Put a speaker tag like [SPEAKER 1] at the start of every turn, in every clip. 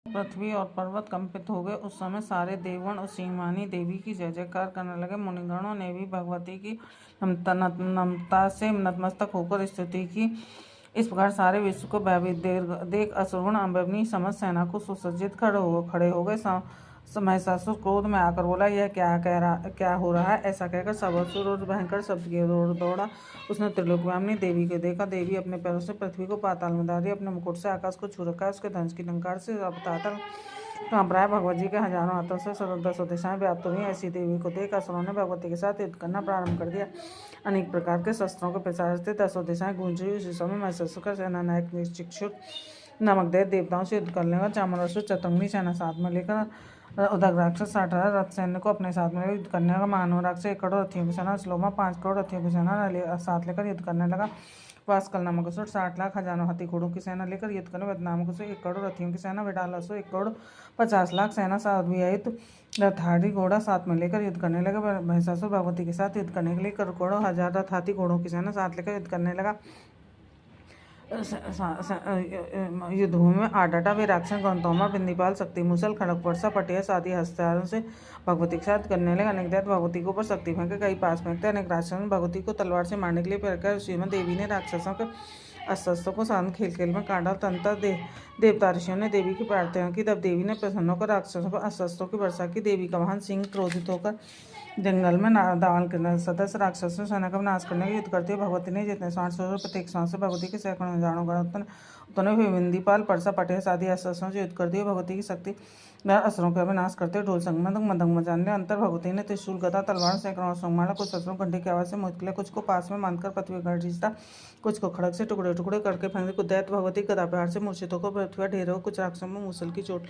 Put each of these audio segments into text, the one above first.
[SPEAKER 1] पृथ्वी और पर्वत कंपित हो गए। उस समय सारे देवगण उस सीमानी देवी की जय जयकार करने लगे। मुनिगणों ने भी भगवती की नम्रता से नतमस्तक होकर स्तुति की। इस प्रकार सारे विश्व को भयभीत देख असुरगण अम्बरनी समस्त सेना को सुसज्जित खड़े हो गए। महिषासुर क्रोध में आकर बोला, यह क्या हो रहा है। ऐसा कहकर सब असुर और भयंकर शब्द किए दौड़ा। उसने त्रिलोकव्यामिनी देवी को देखा। देवी अपने पैरों से पृथ्वी को पाताल में डाल रही, अपने मुकुट से आकाश को छू रखा है। उसके धनुष की टंकार से अब पाताल कांप रहा है। भगवत जी के हजारों हाथों से 10 दिशाएं व्याप्त हुई। ऐसी देवी को देख असुरों ने भगवती के साथ युद्ध करना प्रारंभ कर दिया। अनेक प्रकार के शस्त्रों के प्रचार से 10 दिशाएं गूंज रही। उसी समय महिषासुर का सेनानायक निश्चिक्षुर नामक देवताओं से युद्ध कर लेगा। चामरासुर चतुंगी सेना साथ में लेकर उदक राक्षस 60,000 रथ सैन्य को अपने साथ में युद्ध करने लगा। मानव राक्षस 1 करोड़ रथियों की सेना, श्लोमा 5 करोड़ रथियों की सेना साथ लेकर युद्ध करने लगा। वास्कल नामक असुर 60 लाख हजारों हाथी घोड़ों की सेना लेकर युद्ध करने। वध नामक असुर 1 करोड़ रथियों की सेना, विडाल असुर 1 करोड़ 50 लाख सेना साध्वीयुत रथारी घोड़ा साथ में लेकर युद्ध करने लगा। महिषासुर भगवती के साथ युद्ध करने के लिए करोड़ों हजार रथ हाथी घोड़ों की सेना साथ लेकर युद्ध करने लगा। युद्धभूमि में आडाटा वे राक्षस गौतमा बिंदीपाल शक्ति मूसल खड़ग वर्षा पटियस आदि हथियारों से भगवती के साथ करने लगे। अनेक दैत्य भगवती के ऊपर शक्ति फेंके, कई पास फेंकते। अनेक राक्षसों ने भगवती को तलवार से मारने के लिए प्रकार उसी में देवी ने राक्षसों के अस्त्रों को साधन खेल में काटा। तंत्र देवता ऋषियों ने देवी की प्रार्थना की। तब देवी ने प्रसन्न होकर राक्षसों पर अस्त्रों की वर्षा की। देवी का वाहन सिंह क्रोधित होकर जंगल में दावान के सदस्य राक्षसों सेना का विनाश करने के युद्ध करती है। भगवती ने जितने श्वास छोड़े प्रत्येक श्वास से भगवती के सैकड़ों हजारों गण उत्पन्न हुए। बिंदीपाल परसा पटेस आदि अस्त्रों से युद्ध करती है। भगवती की शक्ति असुरों का विनाश करते ढोल संगमदंग मदंग मचाने अंतर भगवती ने त्रिशूल गदा तलवार सैकड़ों असुरों मारा। कुछ असुरों घंटे की आवाज से मुक्त किया, कुछ को पास में बांधकर पृथ्वी पर घसीटा, कुछ को खड़ग से टुकड़े टुकड़े करके फेंक दिया। कुछ दैत्य भगवती गदा प्रहार से मूर्छित होकर पृथ्वी पर ढेर हो। कुछ राक्षसों में मूसल की चोट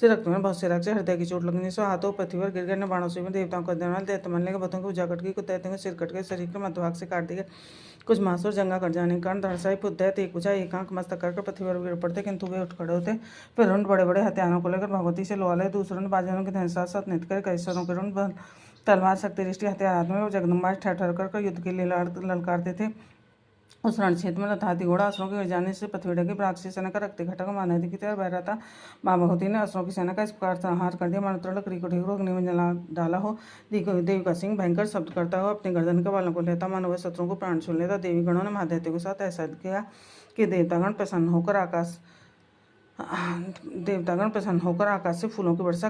[SPEAKER 1] से रक्त में बहुत से राक्षस हृदय की चोट लगने से हाथों पृथ्वी पर गिर गए। बाणों से में देवताओं को देने वाले दैत्य मरने के भूतों की पूजा कट गई। कुछ दैत्यों के सिर कट गए, शरीर के मध्य भाग से काट दिए। कुछ मांसों जंगा कट जाने के कारण धड़साई दैत्य एक बुझा एक आंख मस्तक कर पृथ्वी पर गिर पड़ते, किंतु वे उठ खड़े होते। फिर रुंड बड़े बड़े हथियारों को लेकर भगवती से लोहा ले। दूसरे रुंड बाजारों के धनुष साथ नृत्य करे। कैसरों के रुंड तलवार शक्ति दृष्टि हथियार हाथ में जगदम्बाज ठहर कर युद्ध के लिए ललकारते थे। उस रण क्षेत्र में रथाती घोड़ा असुरों के गिर जाने से पृथ्वी ढकी। राक्षसी सेना का रक्त घटक महानदी की तरह बह रहा था। माँ भगवती ने असुरों की सेना का इस प्रकार संहार कर दिया, मानो लकड़ी को ढीक अग्नि में जला डाला हो। देवी का सिंह भयंकर शब्द करता हो अपनी गर्दन के बालों को लेता, मानो वह शत्रुओं को प्राण छीन लेता। देवी गणों ने महादैत्यों के साथ ऐसा किया कि देवतागण प्रसन्न होकर आकाश से फूलों की वर्षा